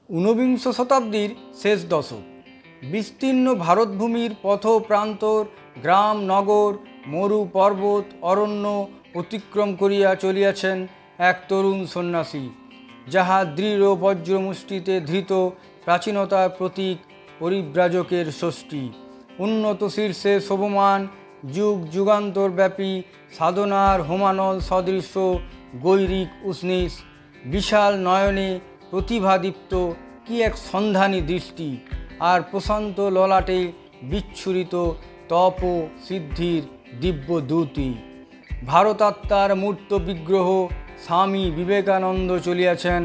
ঊনবিংশ শতাব্দীর শেষ দশক। বিস্তীর্ণ ভারতভূমির পথ প্রান্তর, গ্রাম নগর, মরু পর্বত অরণ্য অতিক্রম করিয়া চলিয়াছেন এক তরুণ সন্ন্যাসী, যাহা দৃঢ় বজ্রমুষ্টিতে ধৃত প্রাচীনতার প্রতীক, পরিব্রাজকের ষষ্ঠী। উন্নত শীর্ষে শোভমান, যুগ যুগান্তরব্যাপী সাধনার হোমানল সদৃশ গৈরিক উষ্ণীষ, বিশাল নয়নে প্রতিভাদীপ্ত কি এক সন্ধানী দৃষ্টি, আর প্রশান্ত ললাটে বিচ্ছুরিত তপ সিদ্ধির দিব্য দ্যুতি। ভারতাত্মার মূর্ত বিগ্রহ স্বামী বিবেকানন্দ চলিয়াছেন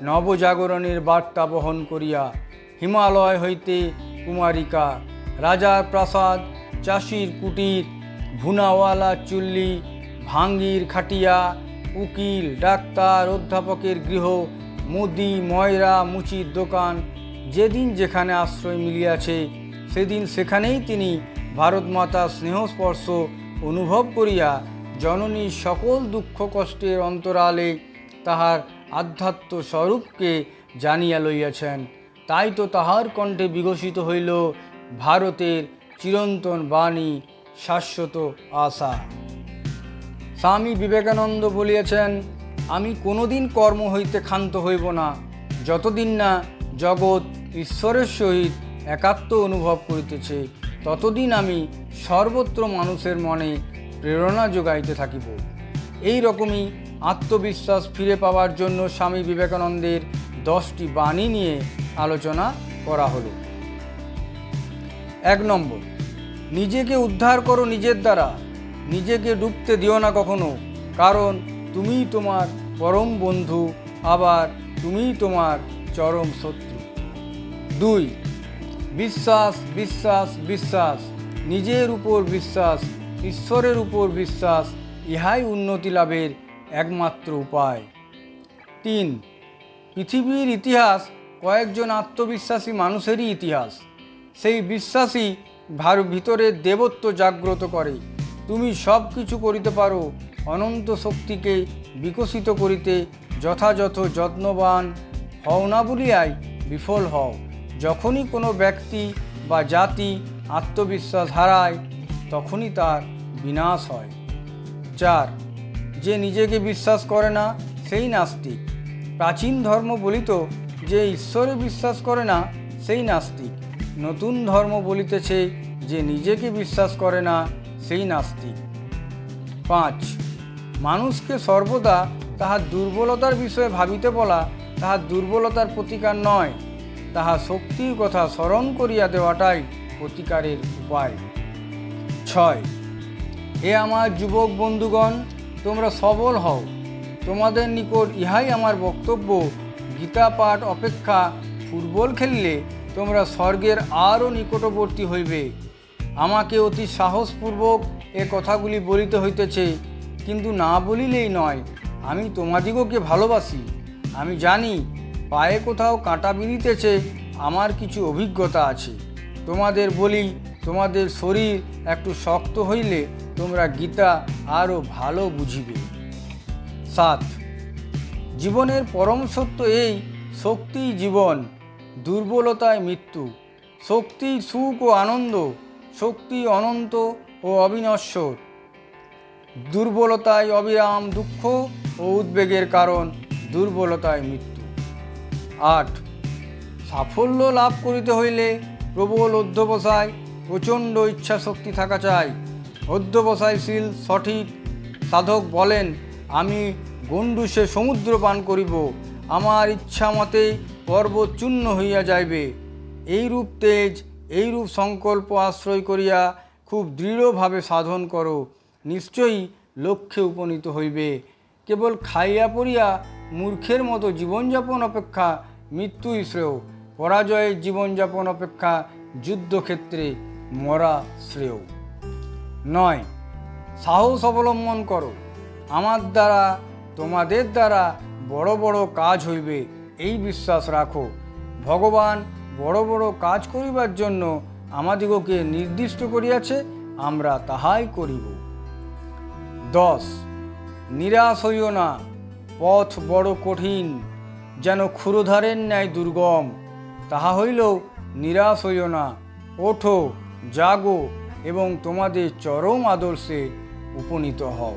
নবজাগরণের বার্তা বহন করিয়া। হিমালয় হইতে কুমারিকা, রাজার প্রাসাদ, চাষির কুটির, ভুনাওয়ালা চুল্লি, ভাঙ্গির খাটিয়া, উকিল ডাক্তার অধ্যাপকের গৃহ, মুদি ময়রা মুচির দোকান, যেদিন যেখানে আশ্রয় মিলিয়াছে সেদিন সেখানেই তিনি ভারতমাতার স্নেহস্পর্শ অনুভব করিয়া জননীর সকল দুঃখ কষ্টের অন্তরালে তাহার আধ্যাত্ম স্বরূপকে জানিয়া লইয়াছেন। তাই তো তাহার কণ্ঠে বিকশিত হইল ভারতের চিরন্তন বাণী, শাশ্বত আশা। স্বামী বিবেকানন্দ বলিয়াছেন, আমি কোনোদিন কর্ম হইতে ক্ষান্ত হইব না, যতদিন না জগৎ ঈশ্বরের সহিত একাত্ম অনুভব করিতেছে, ততদিন আমি সর্বত্র মানুষের মনে প্রেরণা যোগাইতে থাকিব। এই রকমই আত্মবিশ্বাস ফিরে পাওয়ার জন্য স্বামী বিবেকানন্দের 10টি বাণী নিয়ে আলোচনা করা হলো। 1 নম্বর, নিজেকে উদ্ধার করো নিজের দ্বারা, নিজেকে ডুবতে দিও না কখনো, কারণ তুমিই তোমার পরম বন্ধু, আবার তুমিই তোমার চরম শত্রু। 2, বিশ্বাস বিশ্বাস বিশ্বাস, নিজের উপর বিশ্বাস, ঈশ্বরের উপর বিশ্বাস, ইহাই উন্নতি লাভের একমাত্র উপায়। 3, পৃথিবীর ইতিহাস কয়েকজন আত্মবিশ্বাসী মানুষেরই ইতিহাস। সেই বিশ্বাসই ভিতরের দেবত্ব জাগ্রত করে। তুমি সব কিছু করিতে পারো, অনন্ত শক্তিকে বিকশিত করিতে যথাযথ যত্নবান হও না বলিয়াই বিফল হও। যখনই কোনো ব্যক্তি বা জাতি আত্মবিশ্বাস হারায়, তখনই তার বিনাশ হয়। 4, যে নিজেকে বিশ্বাস করে না সেই নাস্তিক। প্রাচীন ধর্ম বলিত যে ঈশ্বরে বিশ্বাস করে না সেই নাস্তিক। নতুন ধর্ম বলিতেছে যে নিজেকে বিশ্বাস করে না সেই নাস্তিক। 5, মানুষকে সর্বদা তাহার দুর্বলতার বিষয়ে ভাবিতে বলা তাহার দুর্বলতার প্রতিকার নয়, তাহা শক্তির কথা স্মরণ করিয়া দেওয়াটাই প্রতিকারের উপায়। 6, হে আমার যুবক বন্ধুগণ, তোমরা সবল হও। তোমাদের নিকট ইহাই আমার বক্তব্য, গীতা পাঠ অপেক্ষা ফুটবল খেললে তোমরা স্বর্গের আরও নিকটবর্তী হইবে। আমাকে অতি সাহসপূর্বক এ কথাগুলি বলিতে হইতেছে, কিন্তু না বলিলেই নয়। আমি তোমাদিগকে ভালোবাসি। আমি জানি পায়ে কোথাও কাঁটা বিঁধিতেছে, আমার কিছু অভিজ্ঞতা আছে। তোমাদের বলি, তোমাদের শরীর একটু শক্ত হইলে তোমরা গীতা আরও ভালো বুঝিবে। 7, জীবনের পরম সত্য এই, শক্তিই জীবন, দুর্বলতায় মৃত্যু। শক্তি সুখ ও আনন্দ, শক্তি অনন্ত ও অবিনশ্বর। দুর্বলতায় অবিরাম দুঃখ ও উদ্বেগের কারণ, দুর্বলতায় মৃত্যু। 8, সাফল্য লাভ করিতে হইলে প্রবল অধ্যবসায়, প্রচণ্ড ইচ্ছা শক্তি থাকা চাই। অধ্যবসায়শীল সঠিক সাধক বলেন, আমি গণ্ডূষে সমুদ্র পান করিব, আমার ইচ্ছা মতে পর্বত চূর্ণ হইয়া যাইবে। এইরূপ তেজ, এইরূপ সংকল্প আশ্রয় করিয়া খুব দৃঢ়ভাবে সাধন করো, নিশ্চয়ই লক্ষ্যে উপনীত হইবে। কেবল খাইয়া পড়িয়া মূর্খের মতো জীবনযাপন অপেক্ষা মৃত্যুই শ্রেয়। পরাজয়ের জীবনযাপন অপেক্ষা যুদ্ধক্ষেত্রে মরা শ্রেয়। 9, সাহস অবলম্বন করো। আমার দ্বারা তোমাদের দ্বারা বড় বড় কাজ হইবে, এই বিশ্বাস রাখো। ভগবান বড় বড় কাজ করিবার জন্য আমাদিগকে নির্দিষ্ট করিয়াছে, আমরা তাহাই করিব। 10, নিরাশ হইও না, পথ বড় কঠিন, যেন ক্ষুরধারের ন্যায় দুর্গম। তাহা হইলেও নিরাশ হইও না, ওঠো, জাগো এবং তোমাদের চরম আদর্শে উপনীত হও।